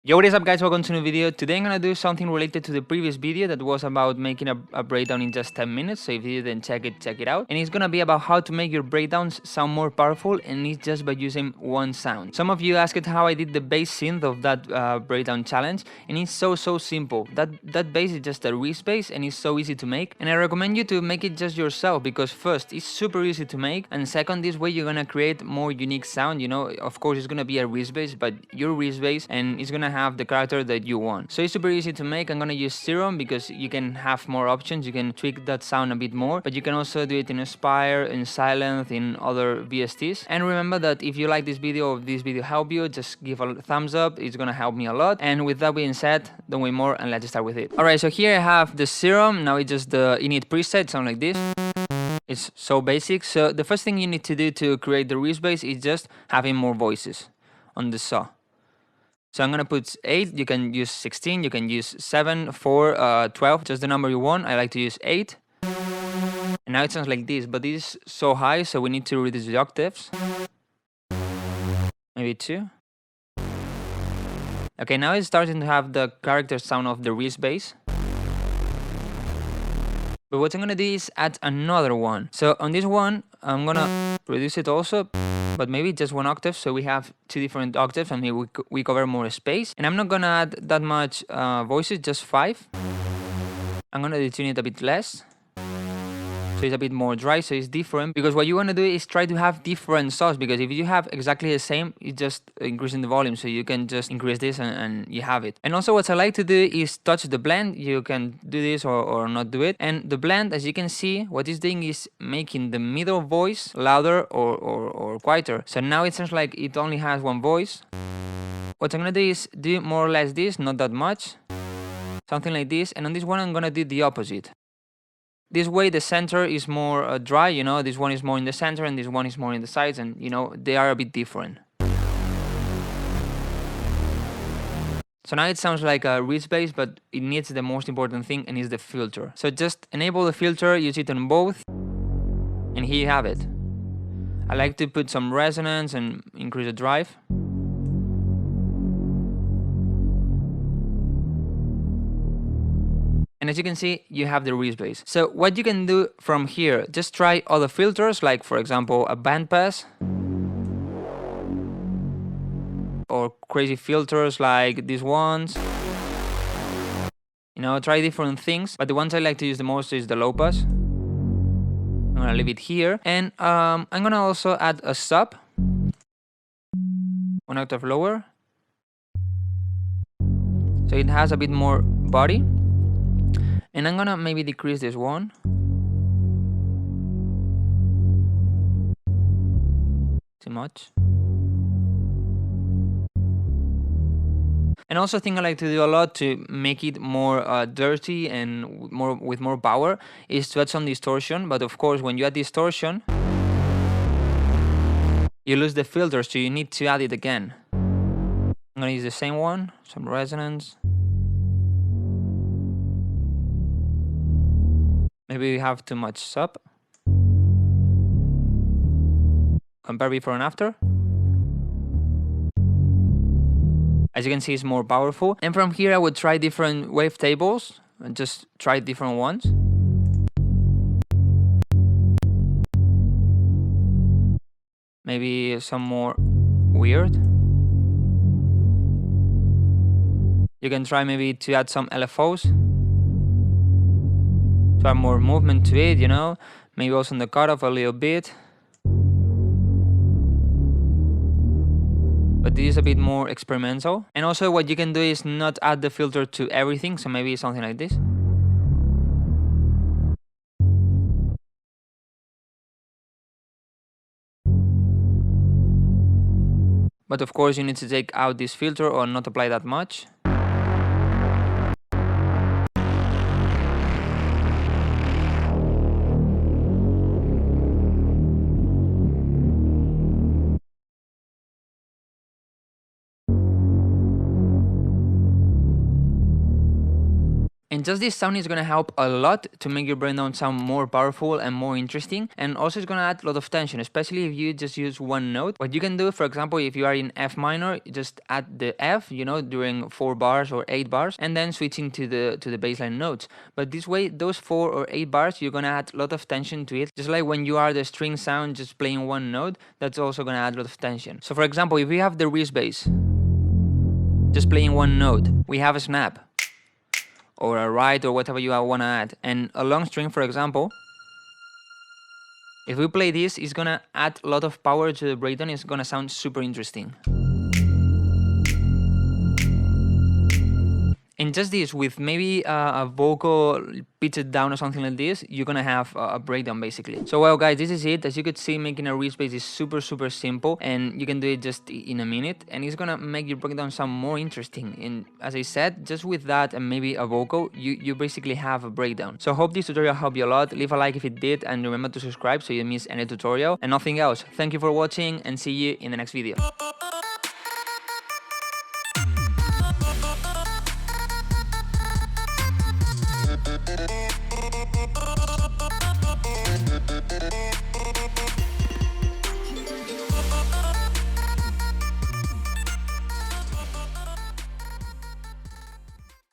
Yo, what is up guys, welcome to a new video. Today I'm gonna do something related to the previous video that was about making a breakdown in just 10 minutes. So if you didn't check it out. And it's gonna be about how to make your breakdowns sound more powerful, and it's just by using one sound. Some of you asked how I did the bass synth of that breakdown challenge, and it's so simple. That bass is just a REESE bass, and it's so easy to make. And I recommend you to make it just yourself, because first, it's super easy to make, and second, this way you're gonna create more unique sound. You know, of course it's gonna be a REESE bass, but your REESE bass, and it's gonna have the character that you want. So it's super easy to make. I'm gonna use Serum because you can have more options. You can tweak that sound a bit more, but you can also do it in Aspire, in Silent, in other VSTs. And remember that if you like this video or this video helped you, just give a thumbs up. It's gonna help me a lot. And with that being said, don't wait more and let's start with it. Alright, so here I have the Serum. Now it's just the init preset, sound like this. It's so basic. So the first thing you need to do to create the REESE bass is just having more voices on the saw. So I'm gonna put 8, you can use 16, you can use 7, 4, 12, just the number you want. I like to use 8. And now it sounds like this, but this is so high, so we need to reduce the octaves. Maybe 2. Okay, now it's starting to have the character sound of the REESE bass. But what I'm gonna do is add another one. So on this one, I'm gonna reduce it also, but maybe just 1 octave, so we have 2 different octaves and maybe we cover more space. And I'm not gonna add that much voices, just 5. I'm gonna detune it a bit less, so it's a bit more dry, so it's different. Because what you want to do is try to have different saws, because if you have exactly the same, it's just increasing the volume, so you can just increase this and you have it. And also what I like to do is touch the blend. You can do this or not do it. And the blend, as you can see, what it's doing is making the middle voice louder or quieter. So now it sounds like it only has 1 voice. What I'm gonna do is do more or less this, not that much, something like this. And on this one I'm gonna do the opposite. This way the center is more dry, you know, this one is more in the center and this one is more in the sides, and you know, they are a bit different. So now it sounds like a REESE bass, but it needs the most important thing, and is the filter. So just enable the filter, use it on both, and here you have it. I like to put some resonance and increase the drive. And as you can see, you have the REESE bass. So what you can do from here, just try other filters, like for example a bandpass, or crazy filters like these ones. You know, try different things, but the ones I like to use the most is the low pass. I'm gonna leave it here, and I'm gonna also add a sub, 1 octave lower, so it has a bit more body. And I'm gonna maybe decrease this one. Too much. And also thing I like to do a lot to make it more dirty and with more power is to add some distortion. But of course, when you add distortion, you lose the filter, so you need to add it again. I'm gonna use the same one, some resonance. Maybe we have too much sub. Compare before and after. As you can see, it's more powerful. And from here I would try different wavetables and just try different ones. Maybe some more weird. You can try maybe to add some LFOs, to add more movement to it, you know. Maybe also in the cutoff a little bit. But this is a bit more experimental. And also what you can do is not add the filter to everything, so maybe something like this. But of course you need to take out this filter or not apply that much. And And just this sound is gonna help a lot to make your breakdown sound more powerful and more interesting, and also it's gonna add a lot of tension, especially if you just use one note. What you can do, for example, if you are in F minor, just add the F, you know, during 4 bars or 8 bars, and then switching to the bassline notes. But this way, those 4 or 8 bars, you're gonna add a lot of tension to it. Just like when you are the string sound just playing one note, that's also gonna add a lot of tension. So for example, if we have the REESE bass just playing one note, we have a snap or a ride or whatever you want to add, and a long string, for example. If we play this, it's gonna add a lot of power to the breakdown. It's gonna sound super interesting. And just this, with maybe a vocal pitched down or something like this, you're gonna have a breakdown basically. So well guys, this is it. As you could see, making a REESE bass is super simple, and you can do it just in a minute, and it's gonna make your breakdown sound more interesting. And as I said, just with that and maybe a vocal, you basically have a breakdown. So I hope this tutorial helped you a lot. Leave a like if it did, and remember to subscribe so you don't miss any tutorial. And nothing else. Thank you for watching, and see you in the next video.